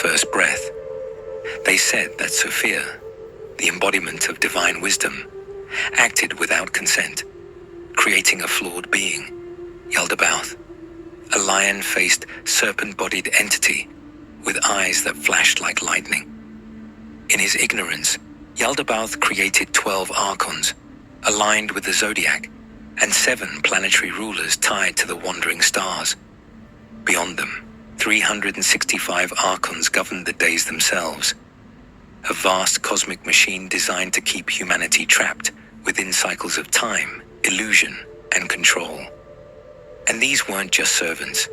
first breath. They said that Sophia, the embodiment of divine wisdom, acted without consent, creating a flawed being, Yaldabaoth, a lion-faced, serpent-bodied entity with eyes that flashed like lightning. In his ignorance, Yaldabaoth created 12 ARCHONS, aligned with the zodiac, and 7 planetary rulers tied to the wandering stars. Beyond them, 365 ARCHONS governed the days themselves, a vast cosmic machine designed to keep humanity trapped within cycles of time, illusion, and control. And these weren't just servants.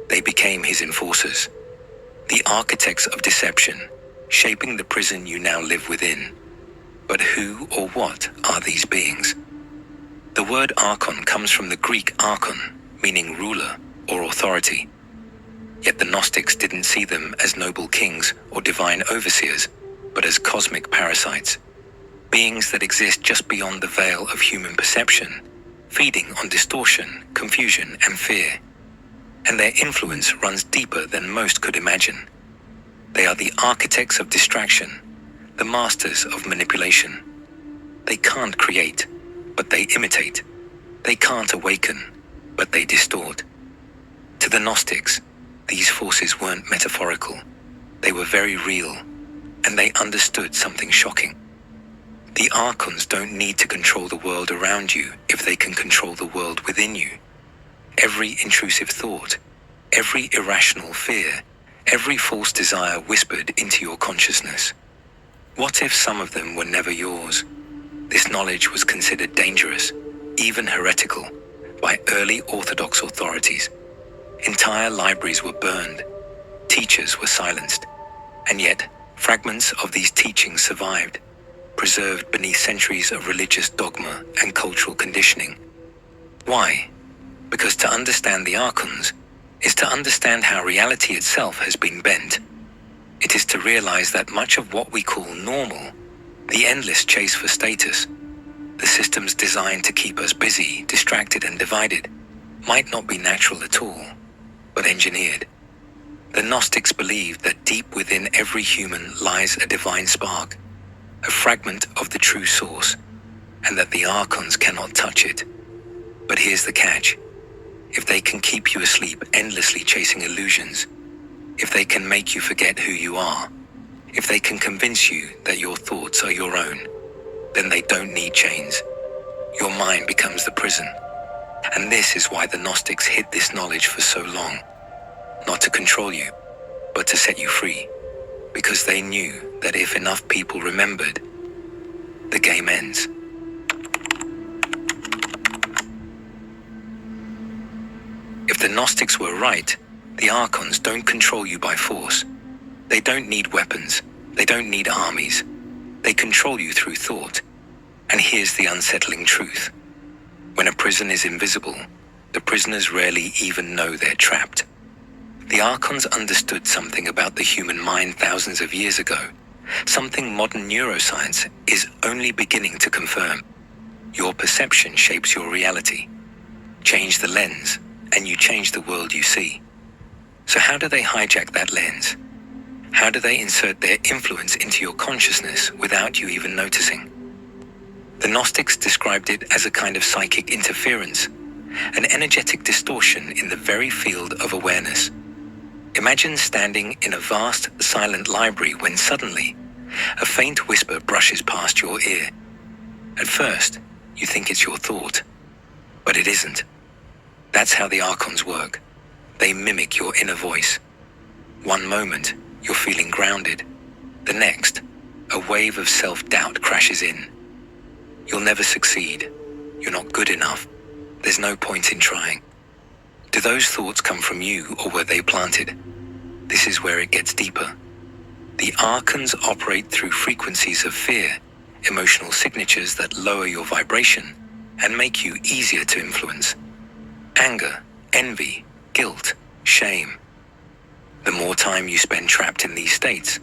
They became his enforcers, the architects of deception, shaping the prison you now live within. But who or what are these beings? The word Archon comes from the Greek archon, meaning ruler or authority. Yet the Gnostics didn't see them as noble kings or divine overseers, but as cosmic parasites, beings that exist just beyond the veil of human perception, feeding on distortion, confusion, and fear. And their influence runs deeper than most could imagine. They are the architects of distraction, the masters of manipulation. They can't create, but they imitate. They can't awaken, but they distort. To the Gnostics, these forces weren't metaphorical. They were very real, and they understood something shocking. The Archons don't need to control the world around you if they can control the world within you. Every intrusive thought, every irrational fear, every false desire whispered into your consciousness. What if some of them were never yours? This knowledge was considered dangerous, even heretical, by early Orthodox authorities. Entire libraries were burned, teachers were silenced, and yet fragments of these teachings survived, preserved beneath centuries of religious dogma and cultural conditioning. Why? Because to understand the Archons is to understand how reality itself has been bent. It is to realize that much of what we call normal, the endless chase for status, the systems designed to keep us busy, distracted, and divided, might not be natural at all, but engineered. The Gnostics believed that deep within every human lies a divine spark, a fragment of the true source, and that the Archons cannot touch it. But here's the catch. If they can keep you asleep endlessly chasing illusions, if they can make you forget who you are, if they can convince you that your thoughts are your own, then they don't need chains. Your mind becomes the prison. And this is why the Gnostics hid this knowledge for so long. Not to control you, but to set you free. Because they knew that if enough people remembered, the game ends. If the Gnostics were right, the Archons don't control you by force. They don't need weapons. They don't need armies. They control you through thought. And here's the unsettling truth. When a prison is invisible, the prisoners rarely even know they're trapped. The Archons understood something about the human mind thousands of years ago, something modern neuroscience is only beginning to confirm. Your perception shapes your reality. Change the lens, and you change the world you see. So how do they hijack that lens? How do they insert their influence into your consciousness without you even noticing? The Gnostics described it as a kind of psychic interference, an energetic distortion in the very field of awareness. Imagine standing in a vast, silent library when suddenly, a faint whisper brushes past your ear. At first, you think it's your thought, but it isn't. That's how the Archons work. They mimic your inner voice. One moment, you're feeling grounded. The next, a wave of self-doubt crashes in. You'll never succeed. You're not good enough. There's no point in trying. Do those thoughts come from you, or were they planted? This is where it gets deeper. The Archons operate through frequencies of fear, emotional signatures that lower your vibration and make you easier to influence. Anger, envy, guilt, shame. The more time you spend trapped in these states,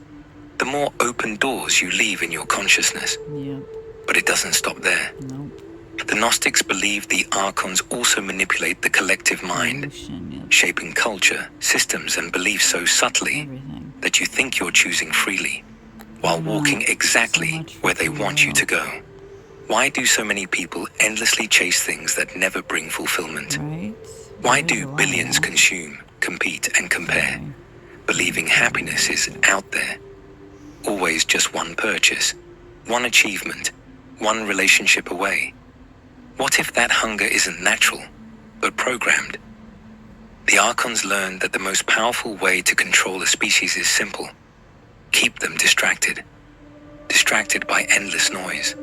the more open doors you leave in your consciousness. Yeah. But it doesn't stop there. No. The Gnostics believed the Archons also manipulate the collective mind, Evolution, yeah, shaping culture, systems, and beliefs so subtly everything. that you think you're choosing freely, while Wow, walking so exactly much for where they free want you will. to go. Why do so many people endlessly chase things that never bring fulfillment? Right? Why Neither do do I, billions yeah. consume, compete, and compare, Sorry. believing happiness is out there? Always just one purchase, one achievement, one relationship away. What if that hunger isn't natural, but programmed? The Archons learned that the most powerful way to control a species is simple. Keep them distracted. Distracted by endless noise.